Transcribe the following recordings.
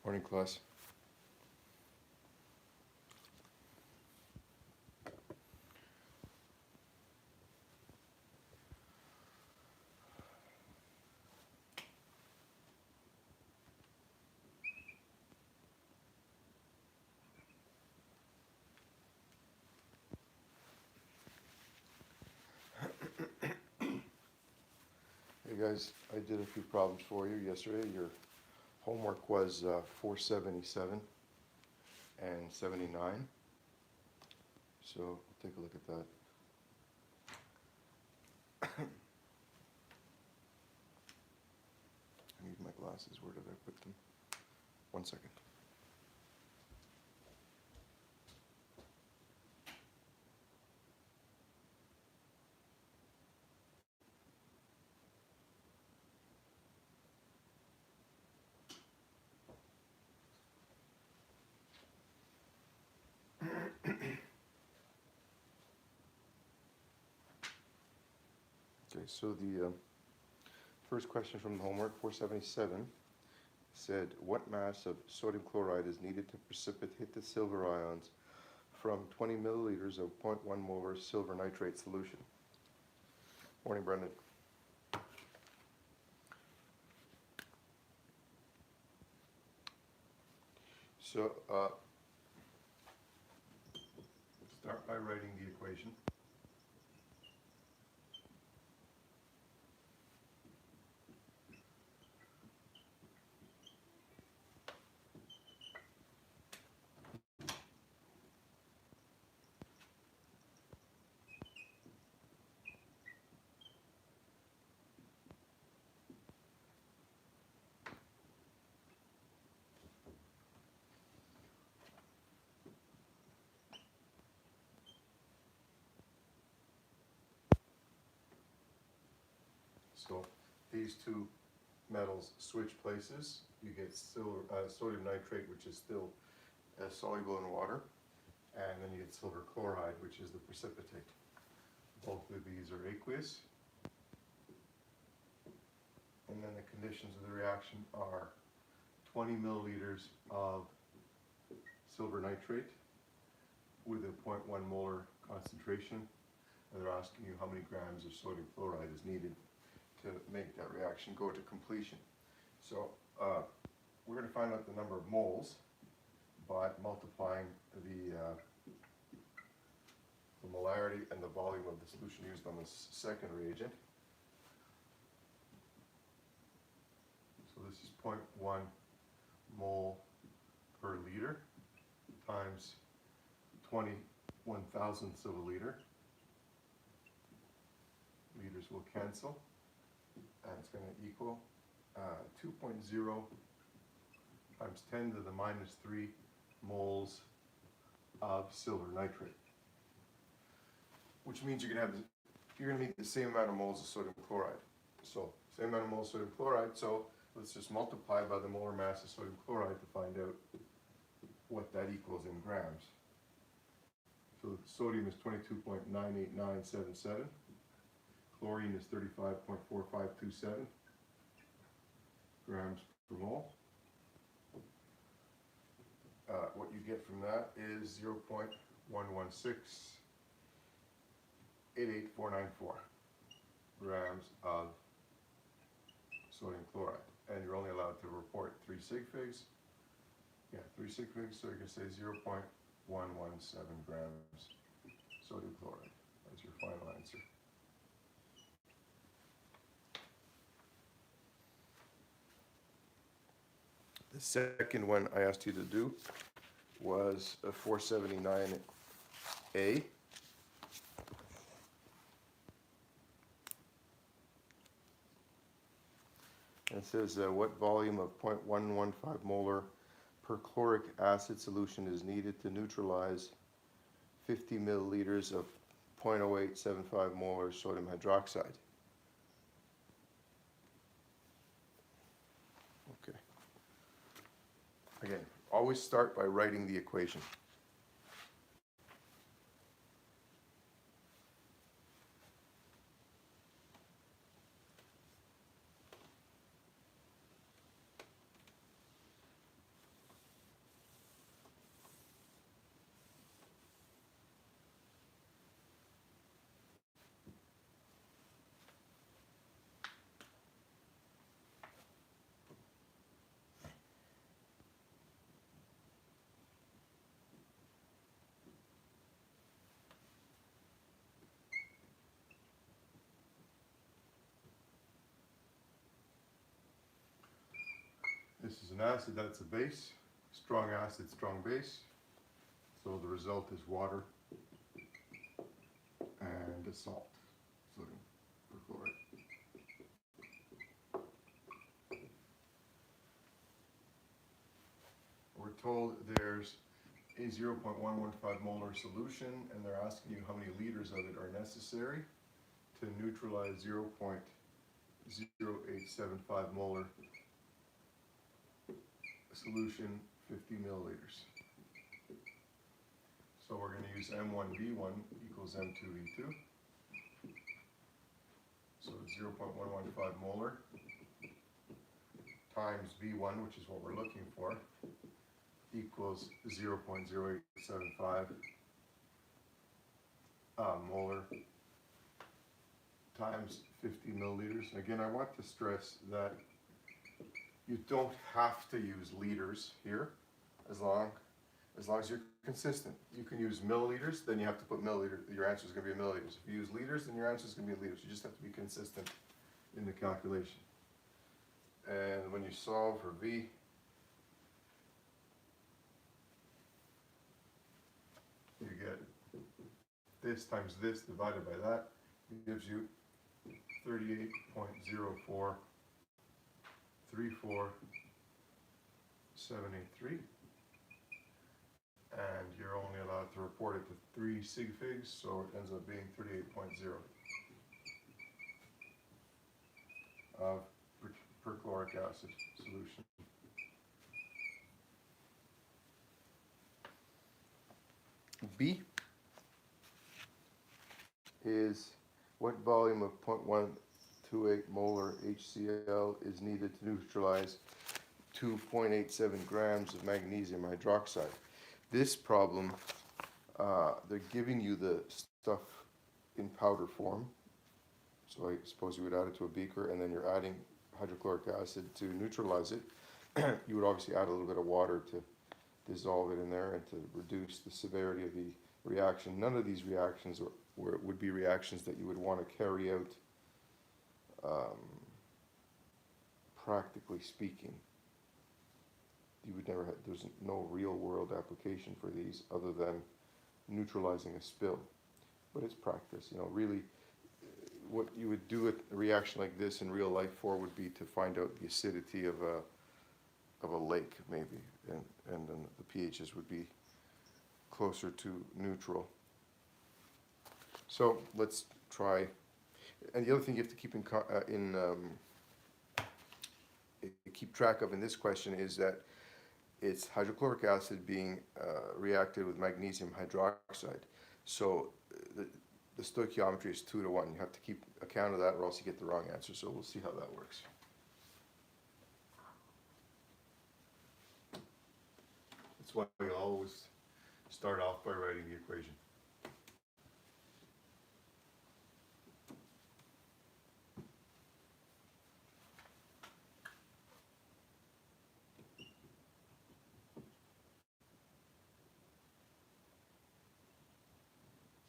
Morning, class. Hey guys, I did a few problems for you yesterday. Your homework was 477 and 79. So we'll take a look at that. I need my glasses. Where did I put them? 1 second. Okay, so the first question from the homework, 477, said, what mass of sodium chloride is needed to precipitate the silver ions from 20 milliliters of 0.1 molar silver nitrate solution? Morning, Brendan. So, start by writing the equation. So these two metals switch places. You get sodium nitrate, which is still soluble in water, and then you get silver chloride, which is the precipitate. Both of these are aqueous. And then the conditions of the reaction are 20 milliliters of silver nitrate with a 0.1 molar concentration. And they're asking you how many grams of sodium chloride is needed to make that reaction go to completion. So we're going to find out the number of moles by multiplying the molarity and the volume of the solution used on the second reagent. So this is 0.1 mole per liter times 21 thousandths of a liter. Liters will cancel, and it's going to equal 2.0 times 10 to the minus 3 moles of silver nitrate, which means you're going to need the same amount of moles of sodium chloride. So same amount of moles of sodium chloride. So let's just multiply by the molar mass of sodium chloride to find out what that equals in grams. So sodium is 22.98977. Chlorine is 35.4527 grams per mole. What you get from that is 0.116-88494 grams of sodium chloride. And you're only allowed to report 3 sig figs. Yeah, 3 sig figs, so you can say 0.117 grams sodium chloride. That's your final answer. The second one I asked you to do was a 479A. And it says what volume of 0.115 molar perchloric acid solution is needed to neutralize 50 milliliters of 0.0875 molar sodium hydroxide. Okay. Again, always start by writing the equation. This is an acid, that's a base. Strong acid, strong base. So the result is water and a salt, sodium perchlorate. We're told there's a 0.115 molar solution, and they're asking you how many liters of it are necessary to neutralize 0.0875 molar solution, 50 milliliters. So we're going to use M1V1 equals M2V2. So 0.115 molar times V1, which is what we're looking for, equals 0.0875 molar times 50 milliliters. Again, I want to stress that you don't have to use liters here, as long as you're consistent. You can use milliliters, then you have to put milliliters. Your answer is going to be milliliters. If you use liters, then your answer is going to be liters. You just have to be consistent in the calculation. And when you solve for V, you get this times this divided by that. It gives you 38.0434,783. And you're only allowed to report it to 3 sig figs, so it ends up being 38.0 of perchloric acid solution. B is what volume of 0.128 molar HCl is needed to neutralize 2.87 grams of magnesium hydroxide. This problem, they're giving you the stuff in powder form. So I suppose you would add it to a beaker, and then you're adding hydrochloric acid to neutralize it. You would obviously add a little bit of water to dissolve it in there and to reduce the severity of the reaction. None of these reactions would be reactions that you would want to carry out, practically speaking. You would never have, there's no real world application for these other than neutralizing a spill. But it's practice, you know, really what you would do at a reaction like this in real life for would be to find out the acidity of a lake maybe, and then the pHs would be closer to neutral. So let's try, and the other thing you have to keep track of in this question is that it's hydrochloric acid being reacted with magnesium hydroxide. So the stoichiometry is 2 to 1. You have to keep account of that, or else you get the wrong answer. So we'll see how that works. That's why we always start off by writing the equation.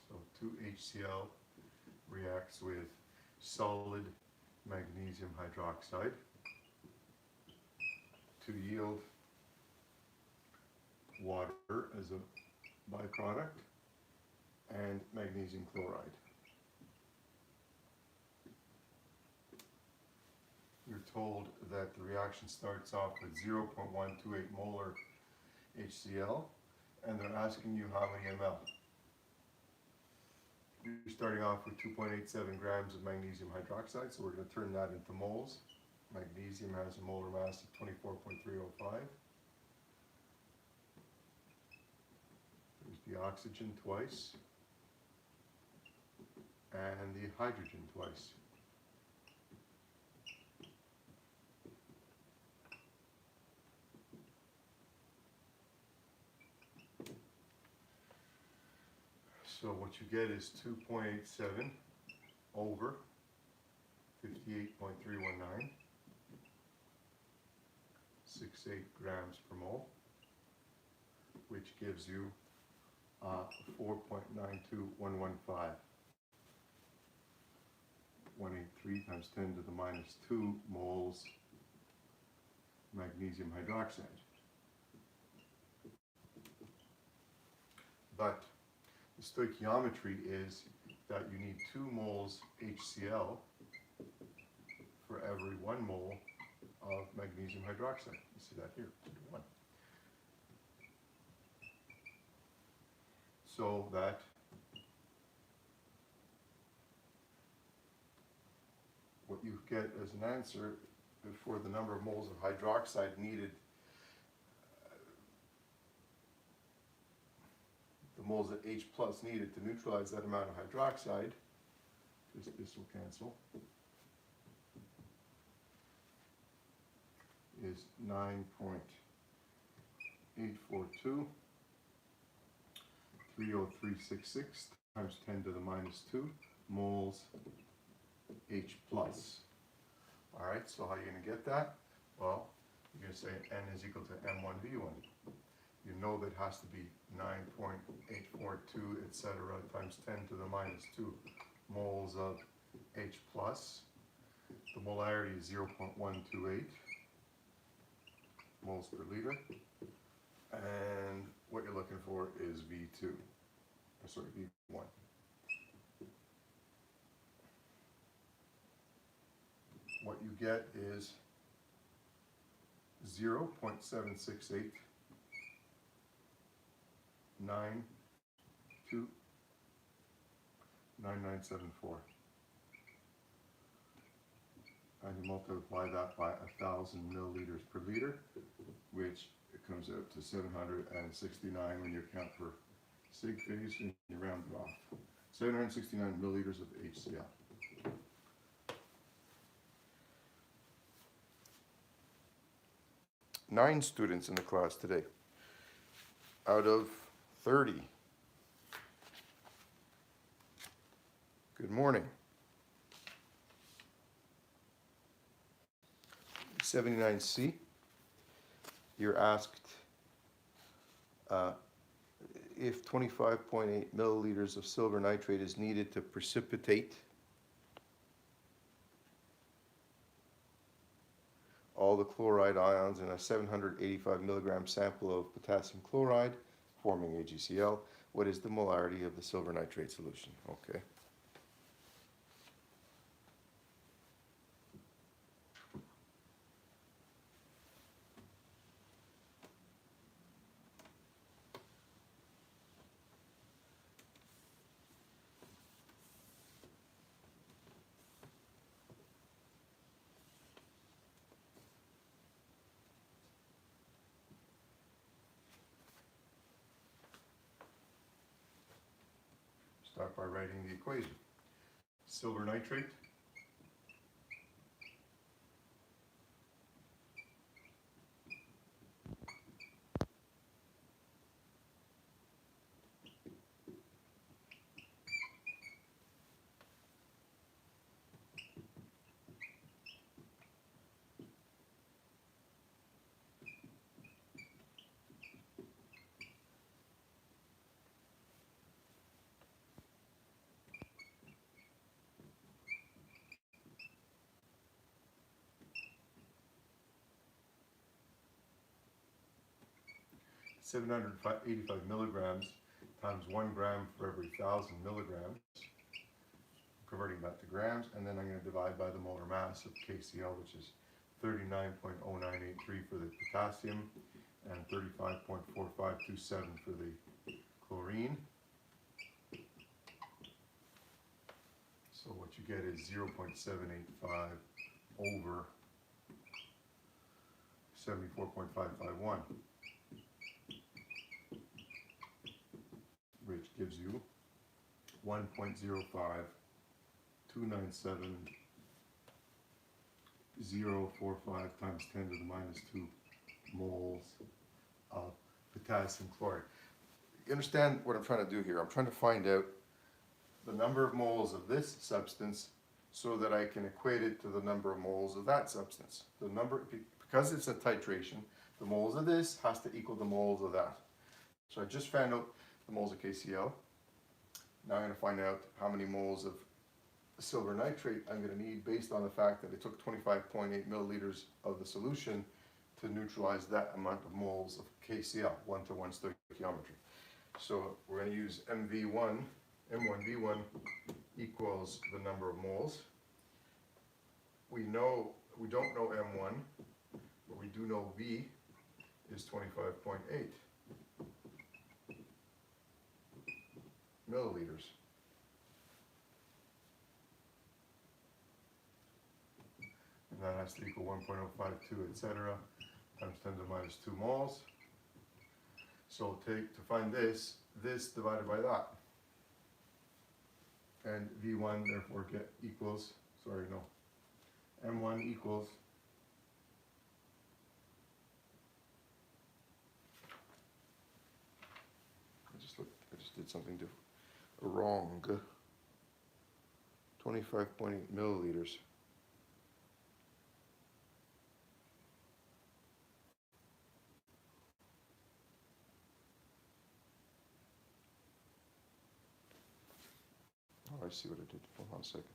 So 2HCl reacts with solid magnesium hydroxide to yield water as a byproduct and magnesium chloride. You're told that the reaction starts off with 0.128 molar HCl, and they're asking you how many ml. You're starting off with 2.87 grams of magnesium hydroxide, so we're going to turn that into moles. Magnesium has a molar mass of 24.305. There's the oxygen twice, and the hydrogen twice. So what you get is 2.87 over 58.319, 68 grams per mole, which gives you 4.92115. 183 times 10 to the minus 2 moles magnesium hydroxide. But the stoichiometry is that you need 2 moles HCl for every 1 mole of magnesium hydroxide. You see that here, 2 to 1. So that what you get as an answer for the number of moles of hydroxide needed, the moles of H plus needed to neutralize that amount of hydroxide, because this will cancel, is 9.842 30366 times 10 to the minus 2 moles H plus. All right, so how are you going to get that? Well, you're going to say N is equal to M1V1. You know that has to be 9.842, etc., times 10 to the minus 2 moles of H plus. The molarity is 0.128 moles per liter. And what you're looking for is V2, sorry, V1. What you get is 0.768 9974. And you multiply that by 1,000 milliliters per liter, which it comes out to 769 when you account for sig phase and you round it off. 769 milliliters of HCl. Nine students in the class today out of 30. Good morning. 79C, you're asked if 25.8 milliliters of silver nitrate is needed to precipitate all the chloride ions in a 785 milligram sample of potassium chloride, forming AgCl. What is the molarity of the silver nitrate solution? Okay. Start by writing the equation. Silver nitrate (785 milligrams) times 1 gram for every 1,000 milligrams, converting that to grams, and then I'm going to divide by the molar mass of KCl, which is 39.0983 for the potassium and 35.4527 for the chlorine. So what you get is 0.785 over 74.551. Which gives you 1.05297.045 times 10 to the minus 2 moles of potassium chloride. You understand what I'm trying to do here? I'm trying to find out the number of moles of this substance so that I can equate it to the number of moles of that substance. The number, because it's a titration, the moles of this has to equal the moles of that. So I just found out the moles of KCl. Now I'm going to find out how many moles of silver nitrate I'm going to need based on the fact that it took 25.8 milliliters of the solution to neutralize that amount of moles of KCl, 1 to 1 stoichiometry. So we're going to use MV1, M1V1 equals the number of moles. We don't know M1, but we do know V is 25.8 milliliters. And that has to equal 1.052, etc., times 10 to the minus 2 moles. So to find this divided by that. And V1 therefore equals, M1 equals I just did something wrong. 25.8 milliliters. Oh, I see what I did. Hold on a second.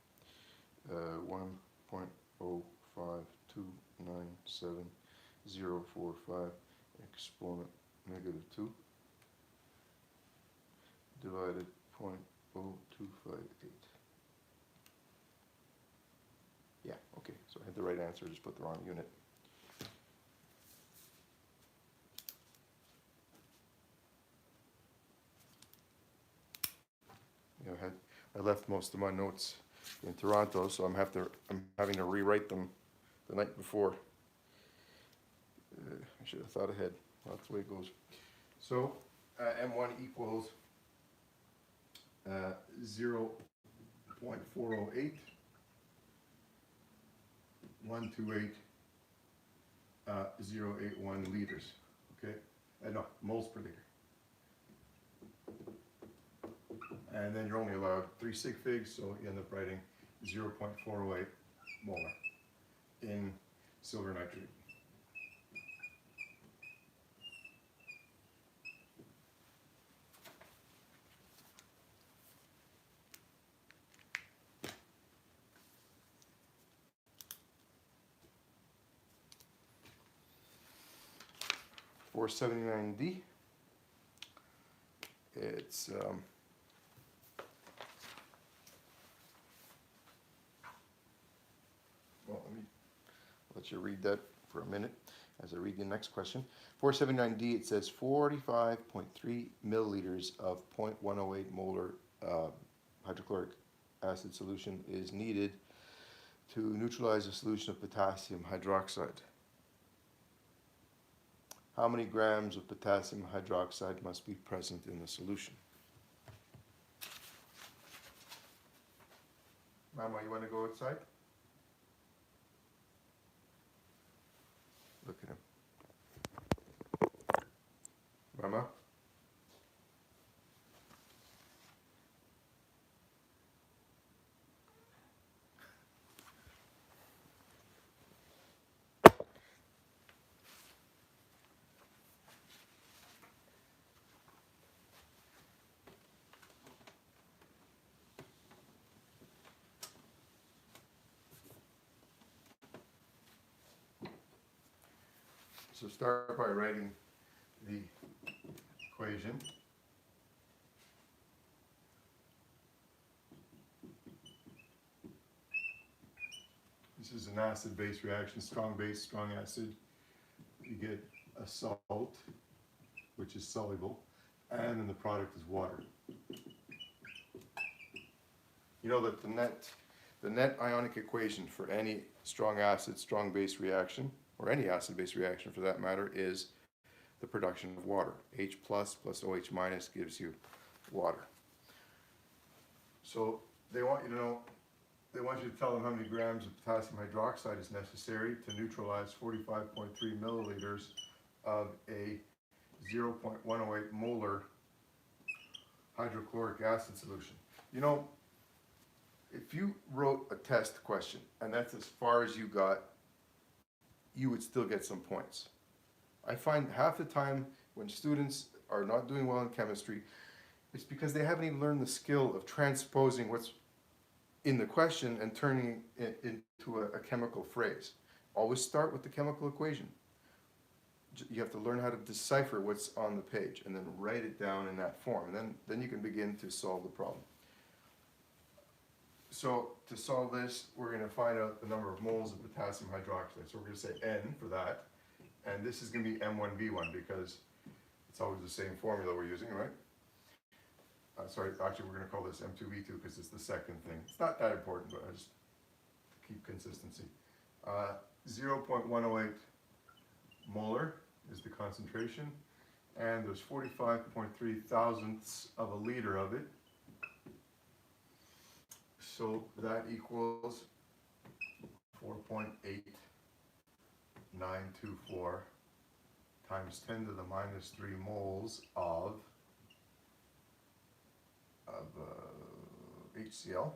1.05297.045 exponent -2 divided 0.0258. Yeah, okay, so I had the right answer, just put the wrong unit. Yeah, I left most of my notes in Toronto, so I'm having to rewrite them the night before. I should have thought ahead. Well, that's the way it goes. So M1 equals 0.408 128 081 liters. Okay, no, moles per liter. And then you're only allowed 3 sig figs, so you end up writing 0.408 molar in silver nitrate. For 79D, it's well, let you read that for a minute as I read the next question. 479D, it says 45.3 milliliters of 0.108 molar hydrochloric acid solution is needed to neutralize a solution of potassium hydroxide. How many grams of potassium hydroxide must be present in the solution? Mama, you want to go outside? Look at him. Mama? So start by writing the equation. This is an acid-base reaction, strong base, strong acid. You get a salt, which is soluble, and then the product is water. You know that the net ionic equation for any strong acid, strong base reaction, or any acid-base reaction for that matter, is the production of water. H plus OH minus gives you water. So they want you to tell them how many grams of potassium hydroxide is necessary to neutralize 45.3 milliliters of a 0.108 molar hydrochloric acid solution. You know, if you wrote a test question and that's as far as you got, you would still get some points. I find half the time when students are not doing well in chemistry, it's because they haven't even learned the skill of transposing what's in the question and turning it into a chemical phrase. Always start with the chemical equation. you have to learn how to decipher what's on the page and then write it down in that form. And then you can begin to solve the problem. So to solve this, we're going to find out the number of moles of potassium hydroxide. So we're going to say N for that. And this is going to be M1V1 because it's always the same formula we're using, right? Sorry, actually we're going to call this M2V2 because it's the second thing. It's not that important, but I just keep consistency. 0.108 molar is the concentration, and there's 45.3 thousandths of a liter of it. So that equals 4.8924 times 10 to the minus 3 moles of HCl.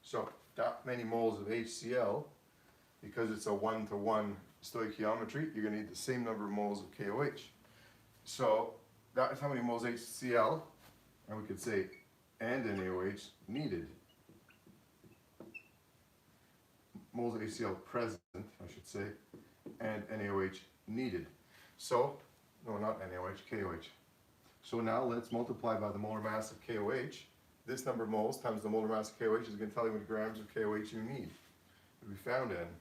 So that many moles of HCl, because it's a 1-to-1 stoichiometry, you're going to need the same number of moles of KOH. So that is how many moles HCl, and we could say, and NaOH needed. Moles of HCl present, I should say, and NaOH needed. So, no, not NaOH, KOH. So now let's multiply by the molar mass of KOH. This number of moles times the molar mass of KOH is going to tell you how many grams of KOH you need. We found N.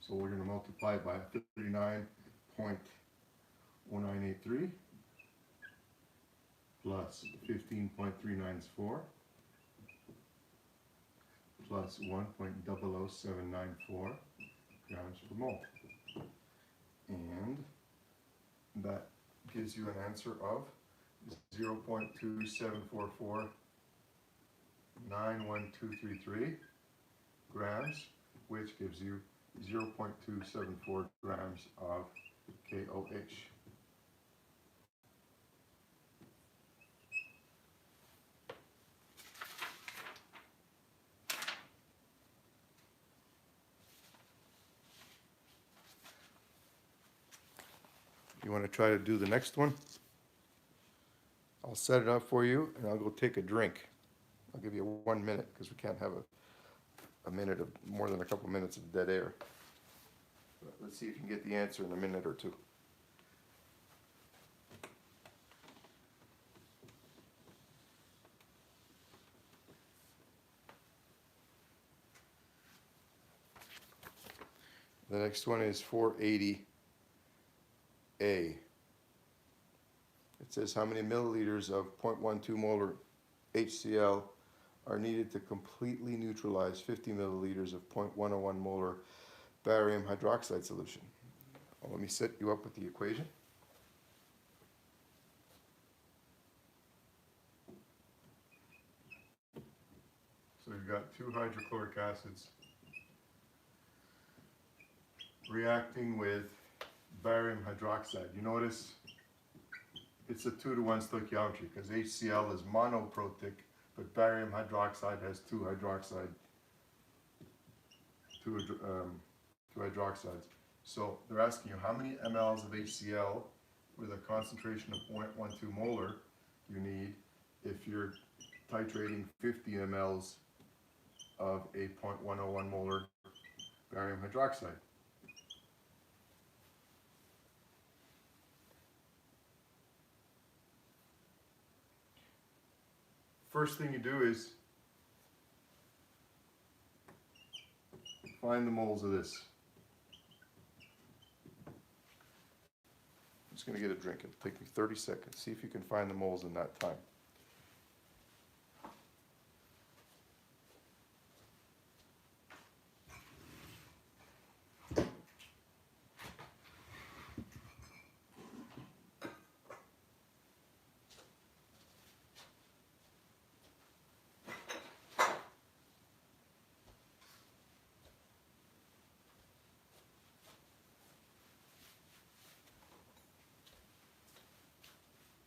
So we're going to multiply it by 39.1983 plus 15.394 plus 1.00794 grams per mole. And that gives you an answer of 0.27449123 grams, which gives you 0.274 grams of KOH. You want to try to do the next one? I'll set it up for you and I'll go take a drink. I'll give you 1 minute because we can't have a minute of more than a couple minutes of dead air. But let's see if you can get the answer in a minute or two. The next one is 480A. It says how many milliliters of 0.12 molar HCl are needed to completely neutralize 50 milliliters of 0.101 molar barium hydroxide solution. Well, let me set you up with the equation. So you've got two hydrochloric acids reacting with barium hydroxide. You notice it's a 2-to-1 stoichiometry because HCl is monoprotic, but barium hydroxide has two hydroxides. So they're asking you how many mLs of HCl with a concentration of 0.12 molar you need if you're titrating 50 mLs of a 0.101 molar barium hydroxide. First thing you do is find the moles of this. I'm just going to get a drink. It'll take me 30 seconds. See if you can find the moles in that time.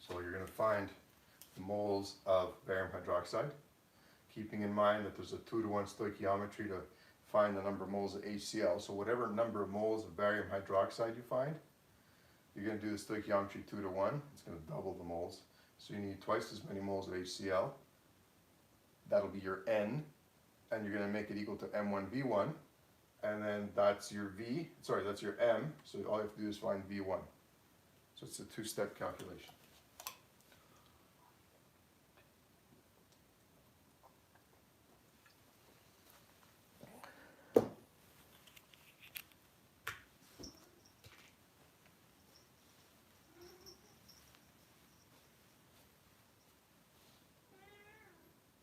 So you're going to find the moles of barium hydroxide, keeping in mind that there's a 2-to-1 stoichiometry to find the number of moles of HCl. So whatever number of moles of barium hydroxide you find, you're going to do the stoichiometry 2-to-1. It's going to double the moles. So you need twice as many moles of HCl. That'll be your N. and you're going to make it equal to M1 V1, and then that's your that's your M, so all you have to do is find V1. So it's a two-step calculation.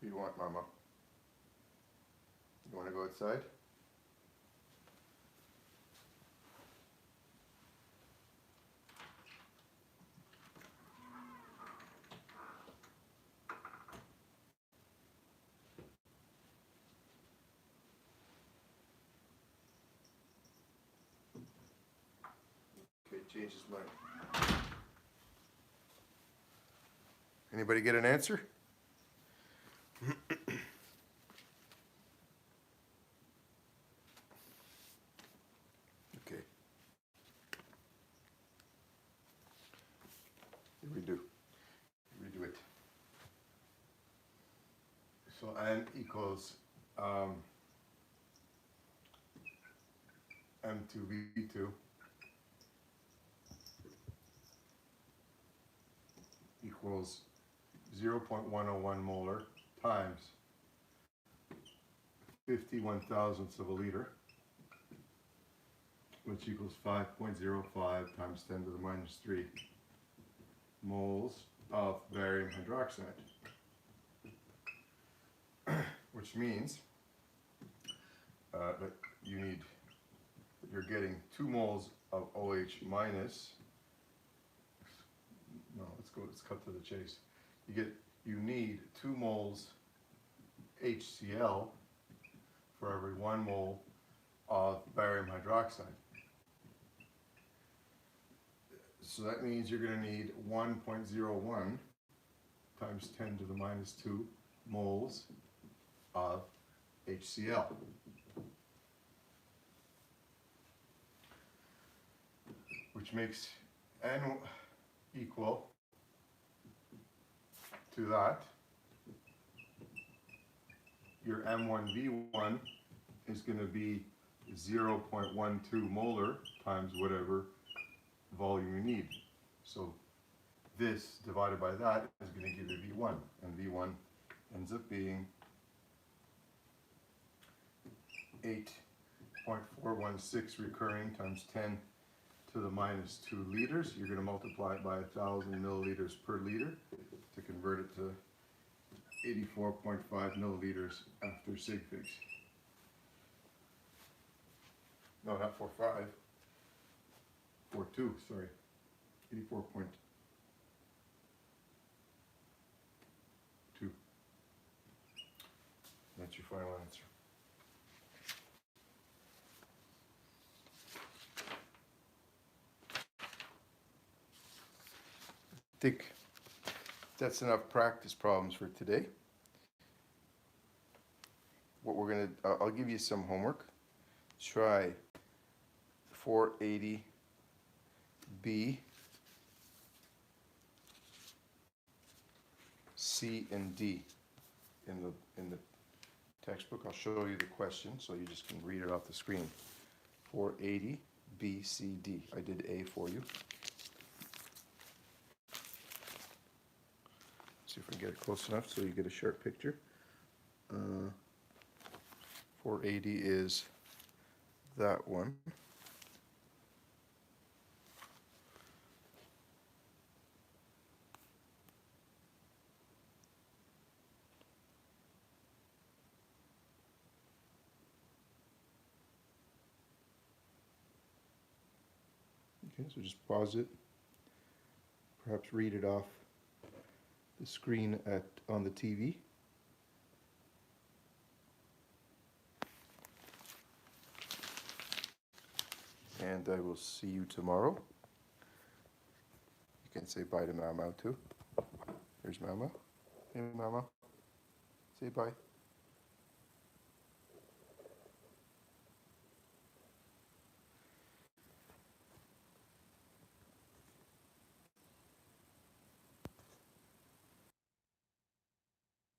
What do you want, Mama? You want to go outside? Okay, change his mind. Anybody get an answer? Okay. Redo it. So N equals M2V2 equals 0.101 molar times 51 thousandths of a liter, which equals 5.05 times 10 to the minus 3 moles of barium hydroxide, which means that you're getting 2 moles of OH minus. No, let's cut to the chase. You need 2 moles HCl for every 1 mole of barium hydroxide. So that means you're going to need 1.01 times 10 to the minus 2 moles of HCl. Which makes N equal to that. Your M1V1 is going to be 0.12 molar times whatever volume you need. So this divided by that is going to give you V1, and V1 ends up being 8.416 recurring times 10 to the minus 2 liters. You're going to multiply it by 1,000 milliliters per liter to convert it to 84.5 milliliters after sig figs. No, not 4.5. 4.2, sorry. 84.2. That's your final answer. I think that's enough practice problems for today. What we're going to, I'll give you some homework. Try 480B, C, and D in the textbook. I'll show you the question so you just can read it off the screen. 480 B, C, D. I did A for you. See if I can get it close enough so you get a sharp picture. 480 is that one. Okay, so just pause it. Perhaps read it off the screen on the TV. And I will see you tomorrow. You can say bye to Mama too. Here's Mama. Hey Mama. Say bye.